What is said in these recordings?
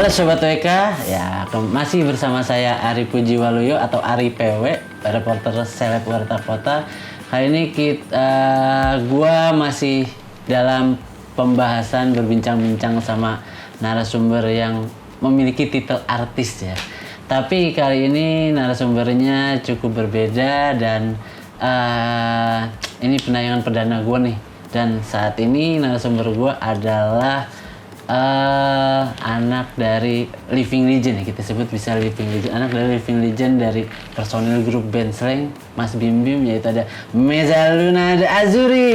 Halo Sobat WK, ya masih bersama saya Ari Pujiwaluyo atau Ari PW, reporter seleb Warta Kota. Kali ini gua masih dalam pembahasan berbincang-bincang sama narasumber yang memiliki titel artis ya. Tapi kali ini narasumbernya cukup berbeda dan ini penayangan perdana gua nih. Dan saat ini narasumber gua adalah anak dari Living Legend ya, kita sebut bisa Living Legend, anak dari Living Legend dari personil grup band Slang Mas Bim Bim, yaitu ada Mezzaluna de Azuri.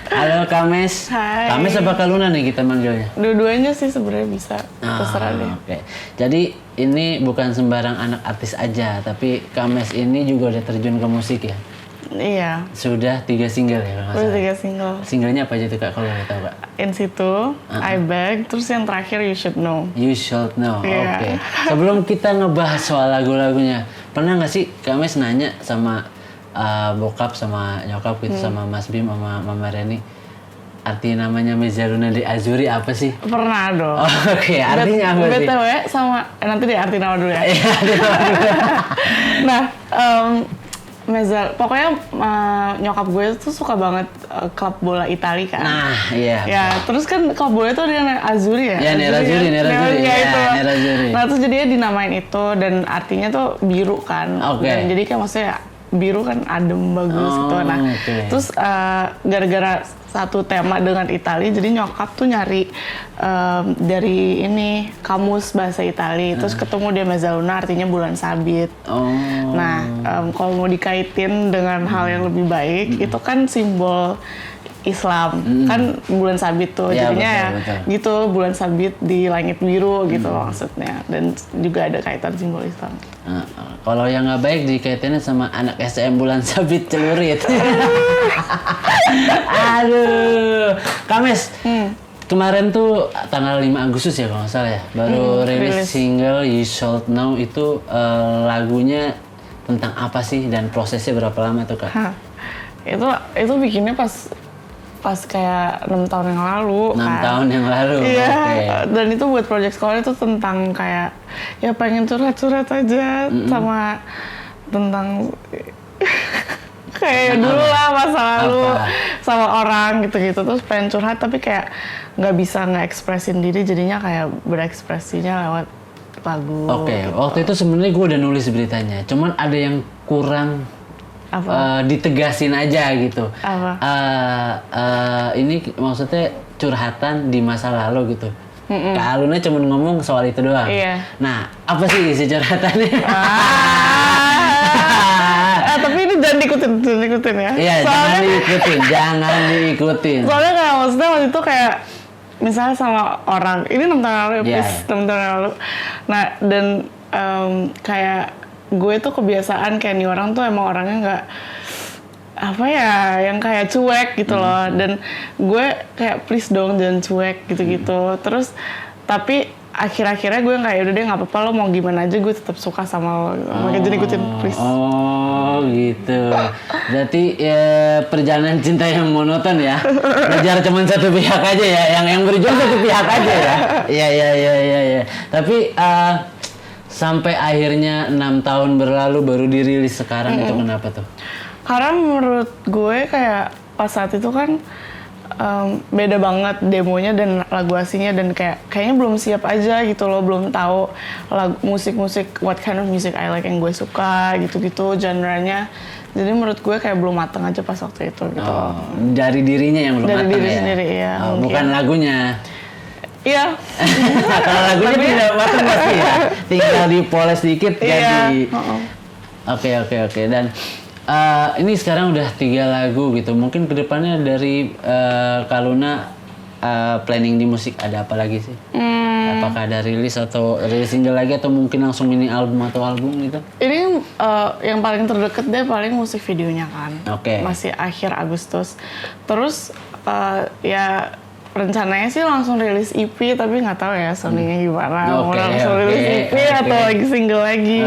Halo Kames. Hai. Kames apa Kaluna nih kita manggilnya? Dua-duanya sih sebenarnya bisa, terserah deh. Oke. Jadi ini bukan sembarang anak artis aja, tapi Kames ini juga udah terjun ke musik ya. Iya, Sudah 3 single ya kalau nggak udah salah. 3 single. Singlenya apa aja tuh Kak kalau boleh tahu Kak? In Situ, I Beg, terus yang terakhir You Should Know. You should know. Iya. Oke. Sebelum kita ngebahas soal lagu-lagunya, pernah nggak sih Kames nanya sama bokap sama nyokap gitu sama Mas Bim sama Mama Reni, arti namanya Mezzaluna de Azuri apa sih? Pernah dong. Oh, Oke, artinya apa sih? BTW sama, nanti deh arti nama dulu ya. Iya, arti nama dulu. Nah, pokoknya nyokap gue tuh suka banget klub bola Itali kan. Nah, iya. Ya, terus kan klub bola itu ada Azzurri ya? Ya, Nerazzurri. Ya, itu. Nerazzurri. Nah, terus jadinya dinamain itu dan artinya tuh biru kan. Oke. Dan jadi kayak maksudnya biru kan adem bagus gitu. Nah, terus gara-gara satu tema dengan Itali, jadi nyokap tuh nyari dari ini kamus bahasa Itali, terus ketemu dia Mezzaluna artinya bulan sabit. Nah, kalau mau dikaitin dengan hal yang lebih baik, itu kan simbol Islam, kan bulan sabit tuh, Ya, jadinya betul. gitu bulan sabit di langit biru gitu maksudnya, dan juga ada kaitan simbol Islam. Kalau yang nggak baik dikaitinnya sama anak SM bulan sabit celurit. Aduh, Kames. Kemarin tuh tanggal 5 Agustus ya kalau nggak salah ya, baru rilis single You Should Know. Itu lagunya tentang apa sih dan prosesnya berapa lama tuh Kak? Itu bikinnya pas kayak 6 tahun yang lalu. 6 kan. tahun yang lalu. Iya. Oke. Dan itu buat project sekolah itu tentang kayak ya pengen curhat-curhat aja sama tentang kayak dulu lah masa lalu sama orang gitu-gitu, terus pengen curhat tapi kayak nggak bisa nge-ekspresin diri, jadinya kayak berekspresinya lewat lagu. Oke, gitu. waktu itu sebenarnya gue udah nulis beritanya, cuman ada yang kurang ditegasin aja gitu. Apa? Ini maksudnya curhatan di masa lalu gitu. Kak Aluna cuma ngomong soal itu doang. Iya. Nah, apa sih isi curhatannya? Tapi ini jangan diikutin ya. Iya, jangan diikutin. Soalnya kayak maksudnya waktu itu kayak misalnya sama orang, ini 6 tahun lalu ya, please, 6 tahun lalu. Nah, dan kayak gue tuh kebiasaan kayak nih orang tuh emang orangnya nggak apa ya, yang kayak cuek gitu loh. Dan gue kayak please dong jangan cuek gitu-gitu. Terus tapi akhir-akhirnya gue nggak, yaudah deh nggak apa-apa, lo mau gimana aja gue tetap suka sama lo. Makanya jadi ikutin please. Oh gitu. Berarti ya perjalanan cinta yang monoton ya. Ngejar cuma satu pihak aja ya, yang berjuang satu pihak aja ya. Iya. Tapi sampai akhirnya 6 tahun berlalu baru dirilis sekarang, itu kenapa tuh? Karena menurut gue kayak pas saat itu kan beda banget demonya dan lagu aslinya, dan kayaknya belum siap aja gitu loh, belum tahu musik what kind of music I like yang gue suka gitu-gitu genre-nya. Jadi menurut gue kayak belum mateng aja pas waktu itu gitu. Dari dirinya yang belum mateng ya? Dari diri sendiri ya. Bukan lagunya. Iya. Kalau lagunya tidak mateng pasti ya. Tinggal dipoles dikit jadi. Oke. Dan ini sekarang udah 3 lagu gitu. Mungkin kedepannya dari Kaluna planning di musik ada apa lagi sih? Apakah ada rilis atau rilis single lagi atau mungkin langsung mini album atau album gitu? Ini yang paling terdekat deh paling musik videonya kan. Oke. Masih akhir Agustus. Terus ya rencananya sih langsung rilis EP, tapi nggak tahu ya Sony-nya gimana. Mau langsung rilis EP atau lagi single lagi.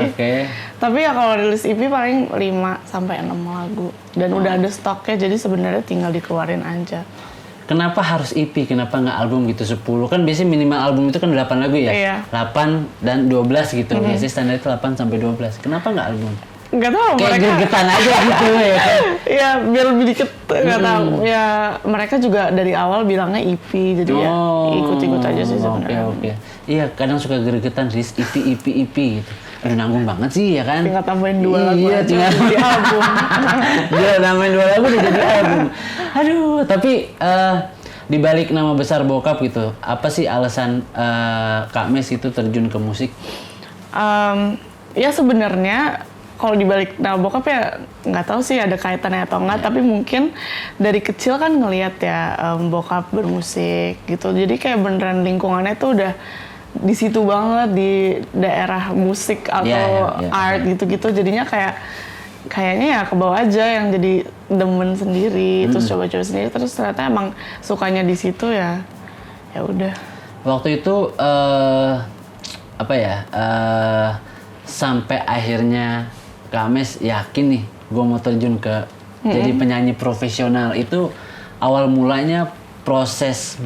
Tapi ya kalau rilis EP paling 5-6 lagu. Dan udah ada stoknya, jadi sebenarnya tinggal dikeluarin aja. kenapa harus EP? Kenapa nggak album gitu 10? Kan biasanya minimal album itu kan 8 lagu ya? Iya. 8 dan 12 gitu. Biasanya standar itu 8 sampai 12. Kenapa nggak album? Nggak tahu Kayak mereka. gregetan aja gitu ya kan? Ya biar lebih dikit, nggak tahu. Ya mereka juga dari awal bilangnya EP, jadi ya ikut-ikut aja sih sebenarnya. Oke. Iya, kadang suka gregetan rilis EP gitu. Aduh, nanggung banget sih ya kan? Tinggal tambahin 2 lagu Iya, aja tinggal di album. Dia nambahin 2 lagu udah jadi album. Aduh, tapi di balik nama besar Bokap gitu, apa sih alasan Kak Mes itu terjun ke musik? Ya sebenarnya kalau dibalik nama Bokap ya nggak tahu sih ada kaitannya atau enggak, tapi mungkin dari kecil kan ngelihat ya Bokap bermusik gitu, jadi kayak beneran lingkungannya tuh udah di situ banget, di daerah musik atau art gitu-gitu, jadinya kayaknya ya ke bawah aja yang jadi demen sendiri, terus coba-coba sendiri, terus ternyata emang sukanya di situ ya udah. Waktu itu sampai akhirnya Kak Mes yakin nih gue mau terjun ke jadi penyanyi profesional, itu awal mulanya proses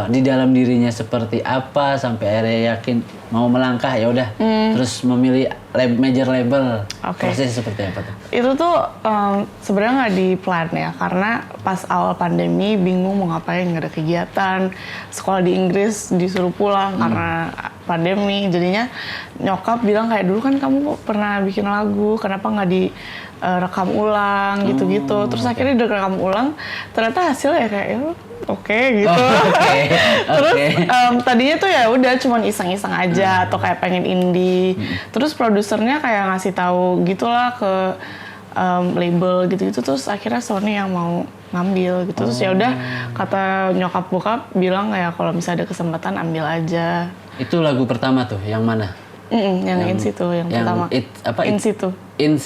di dalam dirinya seperti apa sampai akhirnya yakin mau melangkah ya udah terus memilih major label. Prosesnya seperti apa tuh? Itu tuh sebenarnya nggak di plan ya, karena pas awal pandemi bingung mau ngapain, nggak ada kegiatan, sekolah di Inggris disuruh pulang karena pandemi, jadinya nyokap bilang kayak dulu kan kamu pernah bikin lagu, kenapa nggak direkam ulang gitu-gitu. Terus akhirnya direkam ulang, ternyata hasilnya kayak oke gitu. Terus tadinya tuh ya udah cuman iseng-iseng aja atau kayak pengen indie. Terus produsernya kayak ngasih tahu gitulah ke label gitu-gitu, terus akhirnya Sony yang mau ngambil gitu. Terus ya udah kata nyokap bokap bilang kayak kalau misalnya ada kesempatan ambil aja. Itu lagu pertama tuh yang mana? Yang In Situ yang pertama. In Situ. In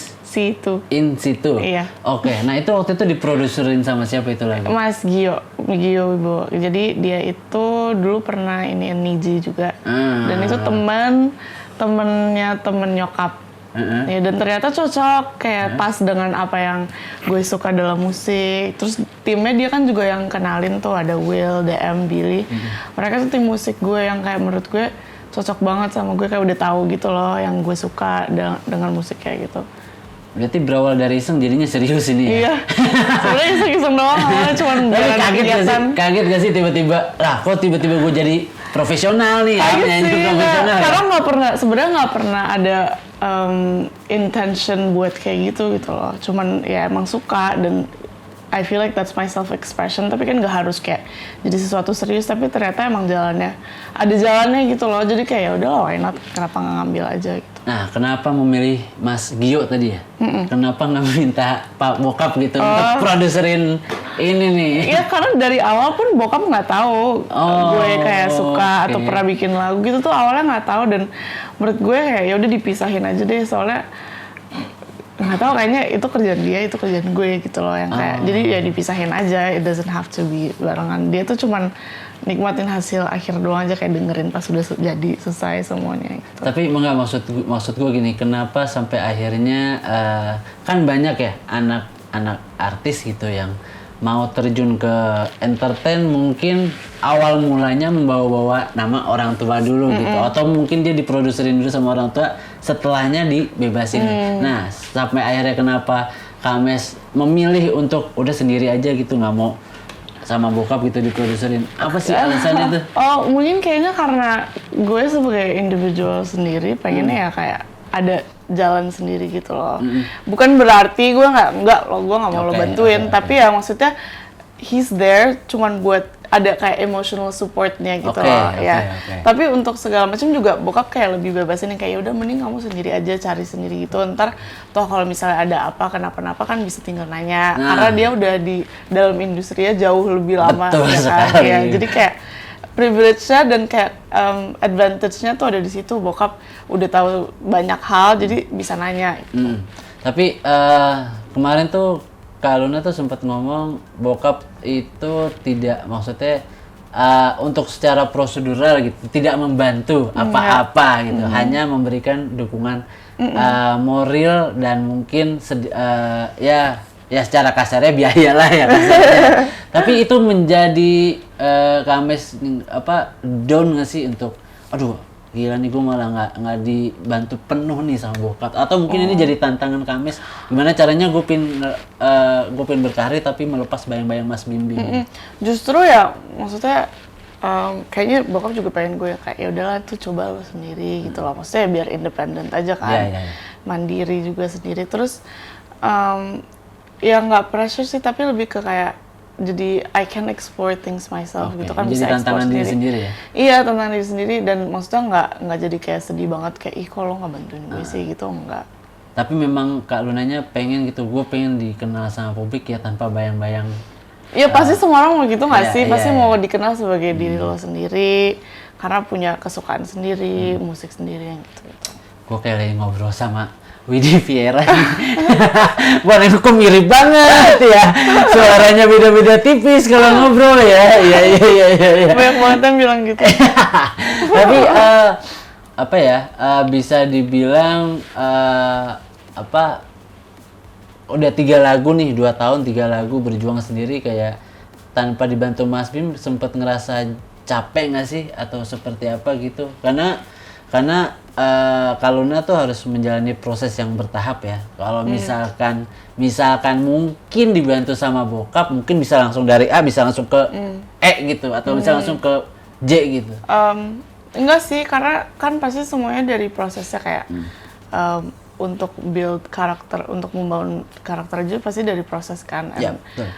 Situ. Iya. Oke, nah itu waktu itu diproduserin sama siapa itu lagu? Mas Gio Wibowo. Jadi dia itu dulu pernah ini Niji juga. Dan itu temennya temen nyokap. Ya, dan ternyata cocok kayak pas dengan apa yang gue suka dalam musik. Terus timnya dia kan juga yang kenalin tuh, ada Will, DM, Billy. Mereka tuh tim musik gue yang kayak menurut gue cocok banget sama gue, kayak udah tahu gitu loh yang gue suka dengan musik kayak gitu. Berarti berawal dari iseng jadinya serius ini ya? Iya, sebenarnya iseng-iseng doang, cuman kaget gak sih tiba-tiba, kok tiba-tiba gue jadi profesional nih, penyanyi profesional. Karena sebenarnya nggak pernah ada intention buat kayak gitu loh. Cuman ya emang suka dan I feel like that's my self-expression, tapi kan nggak harus kayak jadi sesuatu serius, tapi ternyata emang ada jalannya gitu loh, jadi kayak ya udah lah, why not, kenapa nggak ngambil aja gitu. Nah, kenapa memilih Mas Gio tadi ya? Kenapa nggak minta Pak Bokap gitu untuk produserin ini nih? Iya, karena dari awal pun Bokap nggak tahu gue kayak suka atau pernah bikin lagu gitu tuh, awalnya nggak tahu, dan menurut gue kayak ya udah dipisahin aja deh, soalnya nggak tahu, kayaknya itu kerjaan dia, itu kerjaan gue gitu loh, yang kayak jadi ya dipisahin aja, it doesn't have to be barengan. Dia tuh cuman nikmatin hasil akhir doang aja, kayak dengerin pas udah jadi selesai semuanya gitu. Tapi enggak, maksud gue gini, kenapa sampai akhirnya kan banyak ya anak artis gitu yang mau terjun ke entertain, mungkin awal mulanya membawa-bawa nama orang tua dulu gitu, atau mungkin dia diproduserin dulu sama orang tua, setelahnya dibebasin. Nah, sampai akhirnya kenapa Kak Mes memilih untuk udah sendiri aja gitu, nggak mau sama bokap gitu diproduserin? Apa sih alasannya tuh? Mungkin kayaknya karena gue sebagai individual sendiri pengennya ya kayak ada jalan sendiri gitu loh. Bukan berarti gue nggak mau lo bantuin, tapi ya maksudnya he's there cuman buat ada kayak emotional supportnya gitu loh. Tapi untuk segala macam juga bokap kayak lebih bebasin, yang kayak udah mending kamu sendiri aja, cari sendiri gitu. Ntar toh kalau misalnya ada apa kenapa-napa kan bisa tinggal nanya. Karena dia udah di dalam industrinya jauh lebih lama. Betul sekali. Ya, jadi kayak privilege-nya dan kayak advantage-nya tuh ada di situ. Bokap udah tahu banyak hal, jadi bisa nanya. Gitu. Tapi kemarin tuh Kak Luna tuh sempat ngomong bokap itu tidak, maksudnya untuk secara prosedural gitu, tidak membantu apa-apa gitu, hanya memberikan dukungan moral dan mungkin ya ya secara kasarnya biaya lah ya kasarnya. Tapi itu menjadi Kames apa down nggak sih untuk aduh gila nih gue malah nggak dibantu penuh nih sama bokap, atau mungkin ini jadi tantangan Kames gimana caranya gue pin berkarir tapi melepas bayang-bayang Mas Bim Bim. Justru ya maksudnya kayaknya bokap juga pengen gue kayak ya udahlah tuh coba lo sendiri gitu loh, maksudnya biar independen aja kan, mandiri juga sendiri. Terus ya nggak pressure sih, tapi lebih ke kayak jadi I can explore things myself gitu kan, jadi bisa explore tantangan diri sendiri ya. Iya, tantangan diri sendiri, dan maksudnya nggak jadi kayak sedih banget kayak ih kok lo nggak bantuin gue sih gitu, enggak. Tapi memang Kak Lunanya pengen gitu, gue pengen dikenal sama publik ya tanpa bayang-bayang. Iya pasti semua orang mau gitu nggak iya, sih? iya, Pasti iya. mau dikenal sebagai diri lo sendiri, karena punya kesukaan sendiri, musik sendiri yang gitu. Gue kayak lagi ngobrol sama Widi Viera. Wah, ini kok mirip banget ya. Suaranya beda-beda tipis kalau ngobrol ya. Iya. Banyak banget yang bilang gitu. Tapi apa ya? Bisa dibilang apa? Udah 3 lagu nih, 2 tahun 3 lagu berjuang sendiri kayak tanpa dibantu Mas Bim, sempet ngerasa capek nggak sih atau seperti apa gitu? Karena Kaluna tuh harus menjalani proses yang bertahap ya. Kalau misalkan mungkin dibantu sama bokap, mungkin bisa langsung dari A bisa langsung ke E gitu, atau bisa langsung ke J gitu. Enggak sih, karena kan pasti semuanya dari prosesnya kayak untuk build karakter, untuk membangun karakter aja pasti dari proses kan. Ya, betul.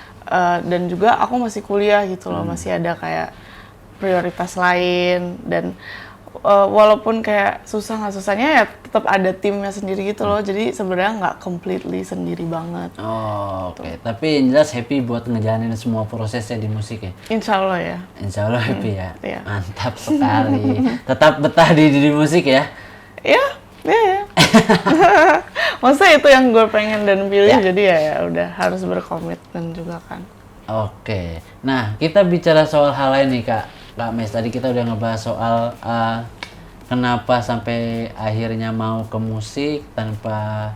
Dan juga aku masih kuliah gitu loh, masih ada kayak prioritas lain, dan walaupun kayak susah nggak susahnya ya tetap ada timnya sendiri gitu loh, jadi sebenarnya nggak completely sendiri banget. Oke. Tapi yang jelas happy buat ngejalanin semua prosesnya di musik ya. Insya Allah ya. Insya Allah happy ya. Iya. Mantap sekali. Tetap betah di musik ya. Ya. Maksudnya itu yang gue pengen dan pilih, jadi ya udah harus berkomitmen juga kan. Oke. Nah, kita bicara soal hal lain nih Kak Mes. Tadi kita udah ngebahas soal kenapa sampai akhirnya mau ke musik tanpa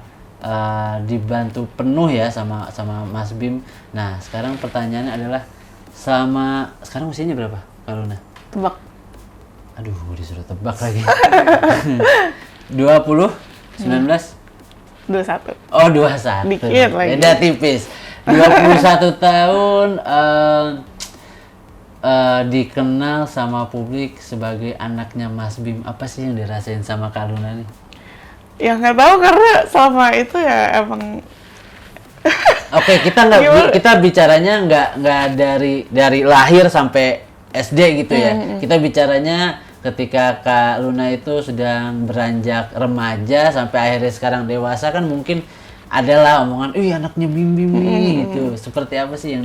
dibantu penuh ya sama Mas Bim. Nah, sekarang pertanyaannya adalah sekarang usianya berapa Kak Luna? Tebak. Aduh, disuruh tebak lagi. 20? 19? 21. Oh, 21. Dikit lagi. Beda tipis. 21 tahun dikenal sama publik sebagai anaknya Mas Bim. Apa sih yang dirasain sama Kak Luna nih? Ya nggak tahu, karena selama itu ya emang. Oke, kita bicaranya nggak dari lahir sampai SD gitu ya. Kita bicaranya ketika Kak Luna itu sedang beranjak remaja sampai akhirnya sekarang dewasa, kan mungkin adalah omongan, anaknya Bim nih gitu. Seperti apa sih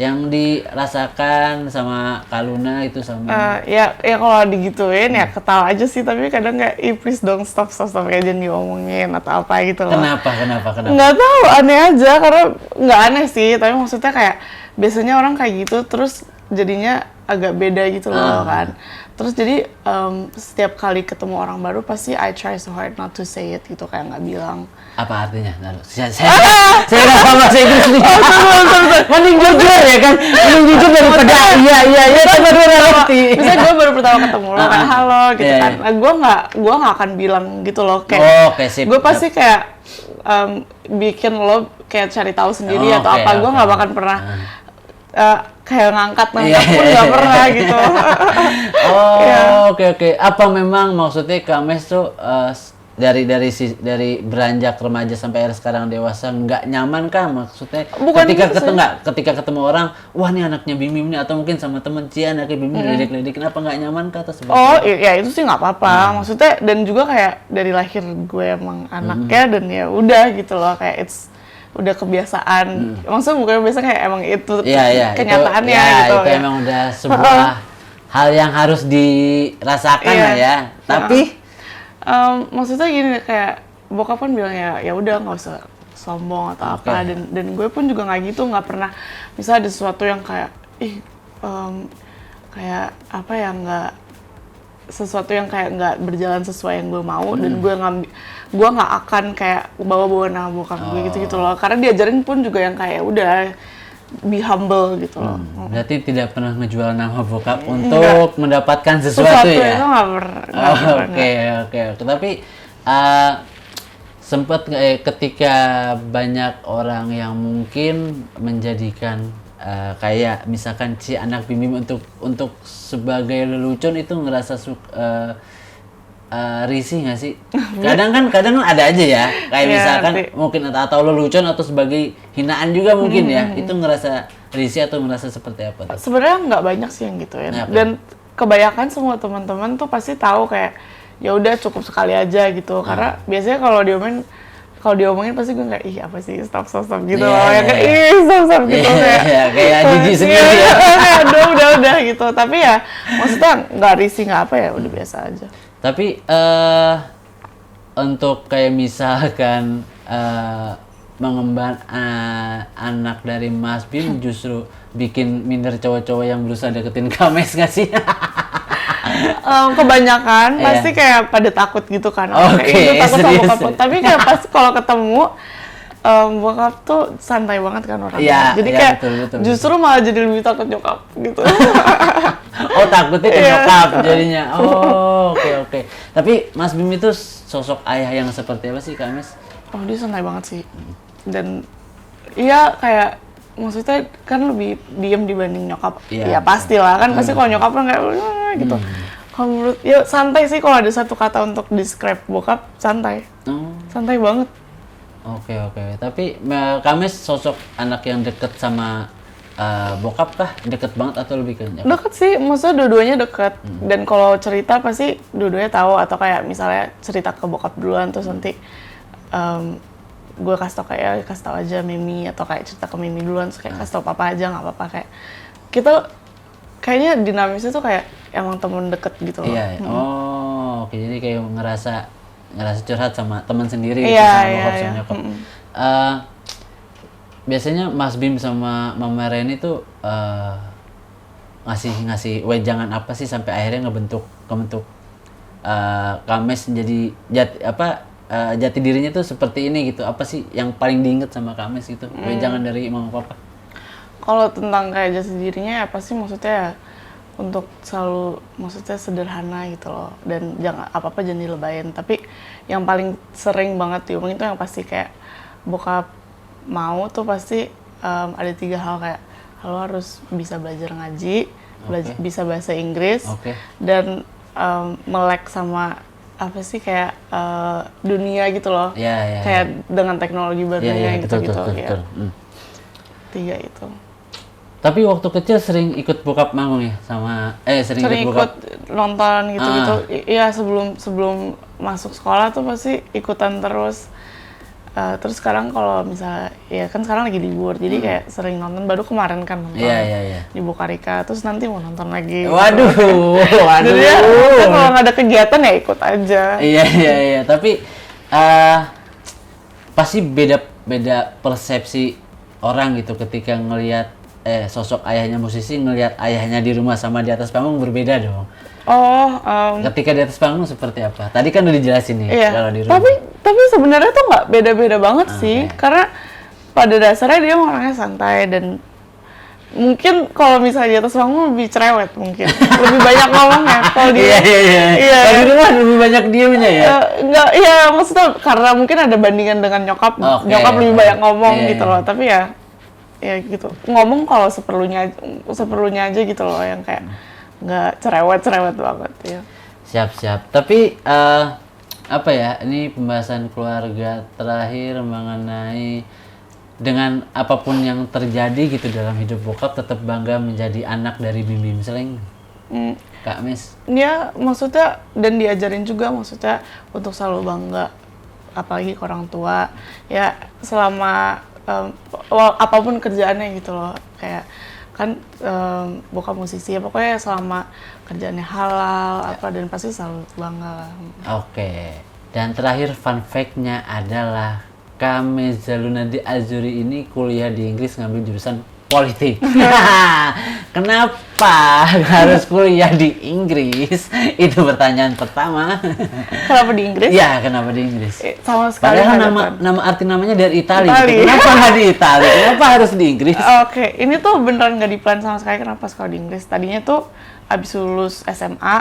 yang dirasakan sama Kak Luna itu sama? Ya kalau digituin ya ketawa aja sih, tapi kadang kayak please dong stop kayak jangan diomongin atau apa gitu loh. Kenapa? Nggak tahu, aneh aja, karena nggak aneh sih, tapi maksudnya kayak biasanya orang kayak gitu terus jadinya agak beda gitu loh kan. Terus jadi setiap kali ketemu orang baru pasti I try so hard not to say it gitu, kayak nggak bilang. Apa artinya? Saya nggak sama bahasa Inggris nih. Mending jujur ya kan? Mending jujur daripada iya coba dulu ngerti. Misalnya gue baru pertama ketemu lo kayak halo gitu kan. Nah, gue nggak akan bilang gitu loh, kayak gue pasti kayak bikin lo kayak cari tahu sendiri atau apa. Gue nggak bakal pernah kayak ngangkat pun nggak pernah gitu. Oke. Apa memang maksudnya Kames tuh dari beranjak remaja sampai akhir sekarang dewasa nggak nyaman kah maksudnya? Bukan ketika ketemu orang, wah nih anaknya Bim nih, atau mungkin sama temen anaknya Bim ledek-ledek, kenapa nggak nyaman kah atau seperti ya itu sih nggak apa-apa. Maksudnya dan juga kayak dari lahir gue emang anaknya dan ya udah gitu loh, kayak udah kebiasaan. Maksudnya bukan biasa kayak emang itu kenyataannya gitu. Itu emang udah sebuah hal yang harus dirasakan lah ya. Tapi maksudnya gini, kayak bokap kan bilang ya udah nggak usah sombong atau apa, dan gue pun juga nggak gitu, nggak pernah misalnya ada sesuatu yang kayak kayak apa ya, nggak sesuatu yang kayak nggak berjalan sesuai yang gue mau dan gue nggak akan kayak bawa nama bokap gue gitu loh, karena diajarin pun juga yang kayak udah be humble gitu loh. Berarti tidak pernah ngejual nama bokap untuk mendapatkan sesuatu ya? Itu nggak pernah. Oke. Tapi sempat ketika banyak orang yang mungkin menjadikan kayak misalkan si anak Bim untuk sebagai lelucon itu ngerasa risih nggak sih? Kadang kan ada aja ya, kayak misalkan mungkin atau lelucon atau sebagai hinaan juga mungkin ya, itu ngerasa risih atau ngerasa seperti apa? Sebenarnya nggak banyak sih yang gitu ya. Dan kebanyakan semua teman-teman tuh pasti tahu kayak ya udah cukup sekali aja gitu, karena biasanya kalau diomongin pasti gue kayak ih apa sih stop gitu loh, ya kayak ih stop gitu kayak jijik sendiri ya. udah gitu, tapi ya maksudnya nggak risih nggak apa ya, udah biasa aja. Tapi untuk kayak misalkan mengemban anak dari Mas Bim justru bikin minder cowok-cowok yang berusaha deketin Kames nggak sih? Kebanyakan pasti kayak pada takut gitu kan. Itu takut sama bokap. Tapi kayak pas kalau ketemu bokap tuh santai banget kan orangnya. Jadi kayak justru malah jadi lebih takut nyokap gitu. Oh, takutnya ke nyokap jadinya. Oh, oke. Tapi Mas Bim itu sosok ayah yang seperti apa sih, Kak Mes? Oh, dia santai banget sih. Dan iya kayak maksudnya kan lebih diem dibanding nyokap. Ya pastilah kan, pasti kalau nyokap kan kayak gitu. Kalau menurut ya santai sih, kalau ada satu kata untuk describe bokap, santai. Santai banget. Oke. Tapi Kames sosok anak yang deket sama bokap kah? Deket banget atau lebih ke nyokap? Deket sih, maksudnya dua-duanya deket. Dan kalau cerita pasti dua-duanya tahu, atau kayak misalnya cerita ke bokap duluan terus nanti gue kasih tau aja Mimi, atau kayak cerita ke Mimi duluan terus kayak kasih tau papa aja, nggak apa-apa, kayak kita kayaknya dinamisnya tuh kayak emang temen deket gitu loh. Iya. Oh, oke. Jadi kayak ngerasa curhat sama teman sendiri gitu, sama bokap sama nyokap. Biasanya Mas Bim sama Mama Reni tuh ngasih wejangan apa sih sampai akhirnya ngebentuk Kames jadi jati dirinya tuh seperti ini gitu. Apa sih yang paling diinget sama Kames gitu? Wejangan dari Mama Papa. Kalau tentang kayak jati dirinya ya pasti maksudnya untuk selalu maksudnya sederhana gitu loh, dan jangan apa-apa jangan dilebayin. Tapi yang paling sering banget diomongin tuh yang pasti kayak bokap mau tuh pasti ada 3 hal, kayak lo harus bisa belajar ngaji, bisa bahasa Inggris, dan melek sama apa sih kayak dunia gitu loh. Kayak dengan teknologi barunya gitu. Betul. 3 itu. Tapi waktu kecil sering ikut bokap manggung ya sama sering ikut nonton gitu. Iya, sebelum masuk sekolah tuh pasti ikutan terus. Terus sekarang kalau misalnya ya kan sekarang lagi libur, jadi kayak sering nonton, baru kemarin kan nonton di Bukarika, terus nanti mau nonton lagi. Waduh. Jadi ya, kalau nggak ada kegiatan ya ikut aja. Iya. Tapi pasti beda persepsi orang gitu ketika ngelihat sosok ayahnya musisi, ngelihat ayahnya di rumah sama di atas panggung berbeda dong. Ketika di atas panggung seperti apa? Tadi kan udah dijelasin nih kalau di rumah. Tapi sebenarnya tuh nggak beda-beda banget sih, karena pada dasarnya dia orangnya santai, dan mungkin kalau misalnya di atas panggung lebih cerewet mungkin, lebih banyak ngomongnya. Kalau dia, kalau di rumah lebih banyak diemnya ya. Nggak, maksudnya karena mungkin ada bandingan dengan nyokap, nyokap lebih banyak ngomong gitu loh. Tapi ya gitu, ngomong kalau seperlunya aja gitu loh, yang kayak nggak cerewet banget ya. Siap. Tapi apa ya, ini pembahasan keluarga terakhir mengenai dengan apapun yang terjadi gitu dalam hidup bokap, tetap bangga menjadi anak dari Bim Sleng. Kak Mes. Ya maksudnya, dan diajarin juga maksudnya untuk selalu bangga, apalagi ke orang tua ya, selama apapun kerjaannya gitu loh, kayak kan bokap musisi ya, pokoknya selama kerjaannya halal dan pasti selalu bangga lah. Oke. Dan terakhir fun fact-nya adalah Kames Zalunadi Azuri ini kuliah di Inggris ngambil jurusan politik. Kenapa harus kuliah di Inggris? Itu pertanyaan pertama. Kenapa di Inggris? Ya, kenapa di Inggris? Sama sekali Padahal nggak ada plan. nama arti namanya dari Italia. Itali. Kenapa nggak di Italia? Kenapa harus di Inggris? Oke, ini tuh beneran nggak di plan sama sekali kenapa sekolah di Inggris. Tadinya tuh abis lulus SMA,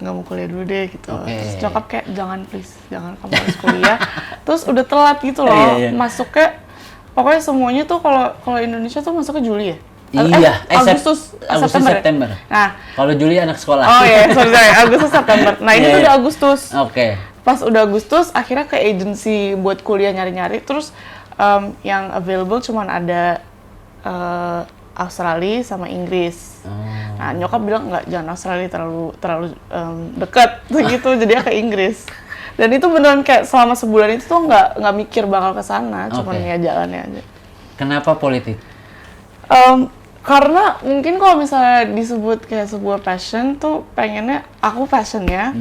nggak mau kuliah dulu deh gitu. Oke. Terus nyokap kayak, jangan please, jangan kamu harus kuliah. Terus udah telat gitu loh, Iya. masuknya, pokoknya semuanya tuh kalau Indonesia tuh masuknya Juli ya? Iya, Agustus, September. Ya? Nah, Kalau Juli anak sekolah. oh iya, sorry, Agustus, September. Nah ini Iya, tuh iya. udah Agustus. Oke. Pas udah Agustus, akhirnya ke agency buat kuliah nyari-nyari, terus yang available cuman ada Australia sama Inggris. Oh. Nah nyokap bilang nggak, jangan Australia terlalu dekat gitu, jadinya ke Inggris. Dan itu beneran kayak selama sebulan itu tuh nggak mikir bakal ke sana, cuman Oke. ya jalannya aja. Kenapa politik? Karena mungkin kalau misalnya disebut kayak sebuah passion tuh pengennya, aku passionnya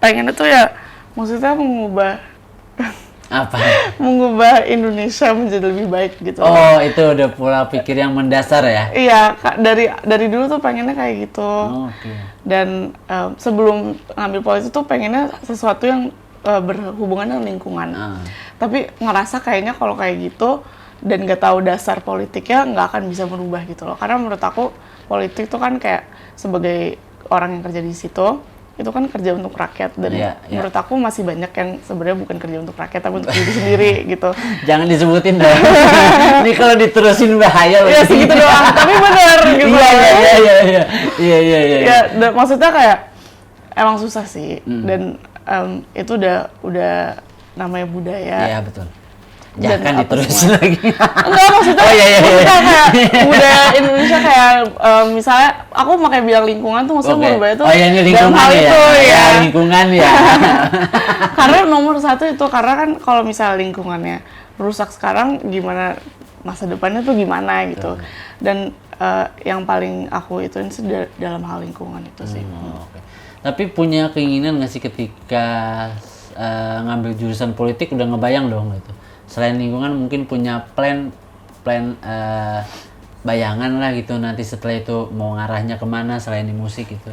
pengennya tuh ya maksudnya Apa? mengubah Indonesia menjadi lebih baik gitu. Oh, itu udah pola pikir yang mendasar ya? Iya, dari dulu tuh pengennya kayak gitu. Oke. Dan sebelum ngambil politik tuh pengennya sesuatu yang berhubungan dengan lingkungan. Ah. Tapi ngerasa kayaknya kalau kayak gitu dan nggak tahu dasar politiknya nggak akan bisa berubah gitu loh. Karena menurut aku politik tuh kan kayak sebagai orang yang kerja di situ itu kan kerja untuk rakyat dan Iya, iya. menurut aku masih banyak yang sebenarnya bukan kerja untuk rakyat tapi untuk diri sendiri gitu. Jangan disebutin dong. Ini kalau diterusin bahaya loh. Ya segitu doang, tapi bener gitu. Iya. Ya, maksudnya kayak emang susah sih dan itu udah namanya budaya. Iya, betul. Dan Jangan apa diterusin semua. lagi. Enggak, maksudnya, Oh, iya. maksudnya kayak budaya Indonesia kayak misalnya aku pakai bilang lingkungan tuh maksudnya Oke. merubah itu Oh, ya ini dalam lingkungan hal ya. itu ya. Lingkungan ya. Karena nomor satu itu, karena kan kalau misalnya lingkungannya rusak sekarang, gimana masa depannya tuh gimana gitu. Dan yang paling aku itu sih dalam hal lingkungan itu sih. Oke. Tapi punya keinginan nggak sih ketika ngambil jurusan politik udah ngebayang dong gitu. Selain lingkungan mungkin punya plan bayangan lah gitu nanti setelah itu mau ngarahnya kemana selain di musik gitu.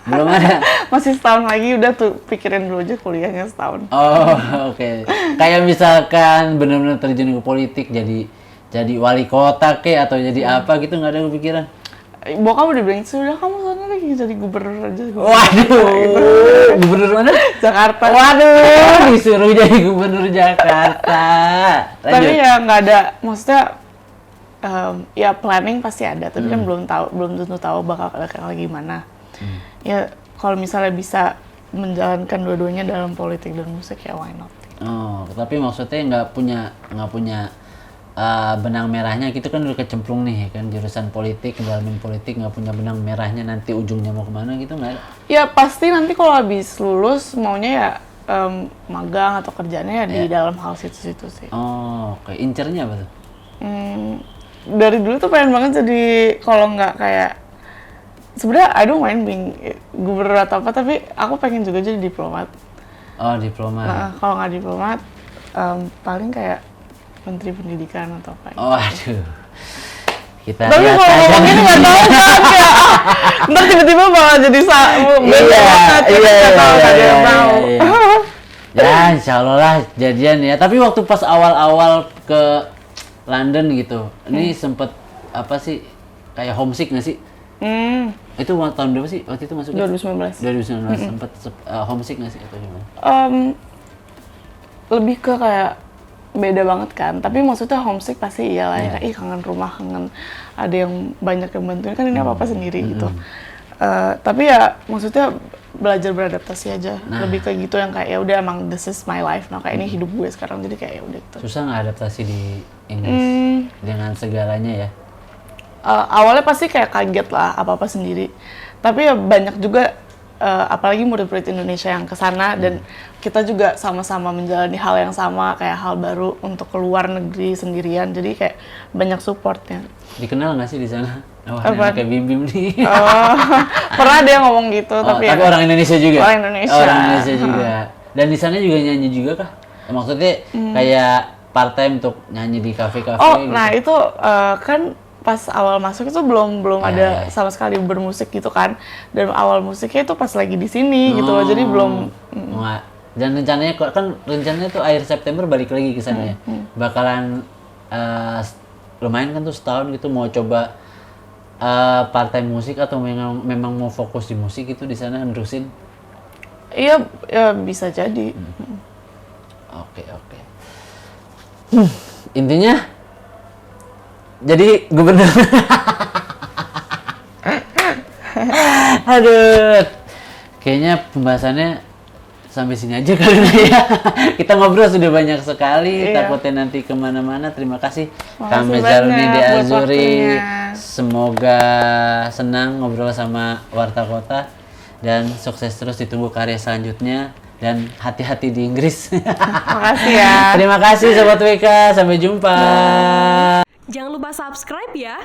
Belum ada. Masih setahun lagi udah tuh pikirin dulu aja kuliahnya setahun. Oh, oke. Kayak misalkan benar-benar terjun ke politik jadi wali kota atau jadi apa gitu nggak ada kepikiran. Bokap udah bilang, sudah kamu sana lagi jadi gubernur aja. Waduh, gubernur mana? Jakarta. Waduh, disuruh jadi gubernur Jakarta. Tapi Lanjut. ya nggak ada, maksudnya ya planning pasti ada, tapi kan belum tentu tahu bakal kayak gimana. Ya kalau misalnya bisa menjalankan dua-duanya dalam politik dan musik ya why not? Oh, tapi maksudnya nggak punya benang merahnya gitu kan udah kecemplung nih kan jurusan politik, ngedalamin politik nggak punya benang merahnya nanti ujungnya mau kemana gitu nggak ada? Ya pasti nanti kalau habis lulus maunya ya magang atau kerjanya ya di dalam hal situ-situ sih. Oh, oke. Incernya apa tuh? Dari dulu tuh pengen banget jadi, kalau nggak kayak sebenarnya I don't mind being gubernur atau apa, tapi aku pengen juga jadi diplomat. Oh, diplomat. Nah, kalau nggak diplomat paling kayak menteri pendidikan atau apa. Oh, aduh. Kita Tapi lihat kalau aja. ngomong gini nggak tahu kan kayak ntar tiba-tiba malah jadi nggak tahu, nggak ada yang tahu. Ya, insya Allah lah jadian ya. Tapi waktu pas awal-awal ke London gitu, ini sempet apa sih kayak homesick nggak sih? Itu tahun berapa sih waktu itu masuknya? 2019. 2019 sempet homesick nggak sih atau gimana? Lebih ke kayak beda banget kan, tapi maksudnya homesick pasti iyalah ya, kayak, ih kangen rumah, kangen ada yang banyak yang bantuin, kan ini apa-apa sendiri gitu. Tapi ya maksudnya belajar beradaptasi aja, lebih kayak gitu yang kayak ya udah emang this is my life, nah kayak ini hidup gue sekarang, jadi kayak ya udah gitu. Susah nggak adaptasi di Inggris dengan segalanya ya? Awalnya pasti kayak kaget lah apa-apa sendiri, tapi ya banyak juga apalagi murid-murid Indonesia yang kesana dan kita juga sama-sama menjalani hal yang sama, kayak hal baru untuk keluar negeri sendirian, jadi kayak banyak supportnya. Dikenal nggak sih di sana? Oh, Apa? kayak Bim-Bim nih. Pernah ada yang ngomong gitu, tapi ya orang Indonesia juga. Orang Indonesia. Orang Indonesia juga. Dan di sana juga nyanyi juga kah? Maksudnya kayak part time untuk nyanyi di kafe-kafe Oh, gitu? nah itu kan pas awal masuk itu belum ada sama sekali bermusik gitu kan. Dan awal musiknya itu pas lagi di sini gitu loh. Jadi belum Wah, dan rencananya kan rencananya tuh akhir September balik lagi ke sana ya. Bakalan lumayan kan tuh setahun gitu mau coba part time musik atau memang mau fokus di musik itu di sana nerusin. iya ya bisa jadi. Oke. Intinya jadi gubernur. Aduh. Kayaknya pembahasannya sampai sini aja kali ini ya. Kita ngobrol sudah banyak sekali, Iya. takutnya nanti kemana-mana. Terima kasih Makasih Kak Mezaruni banyak di buat Azuri. waktunya. Semoga senang ngobrol sama Warta Kota dan sukses terus, ditunggu karya selanjutnya dan hati-hati di Inggris. Makasih ya. Terima kasih Sobat WK, sampai jumpa. Jangan lupa subscribe ya.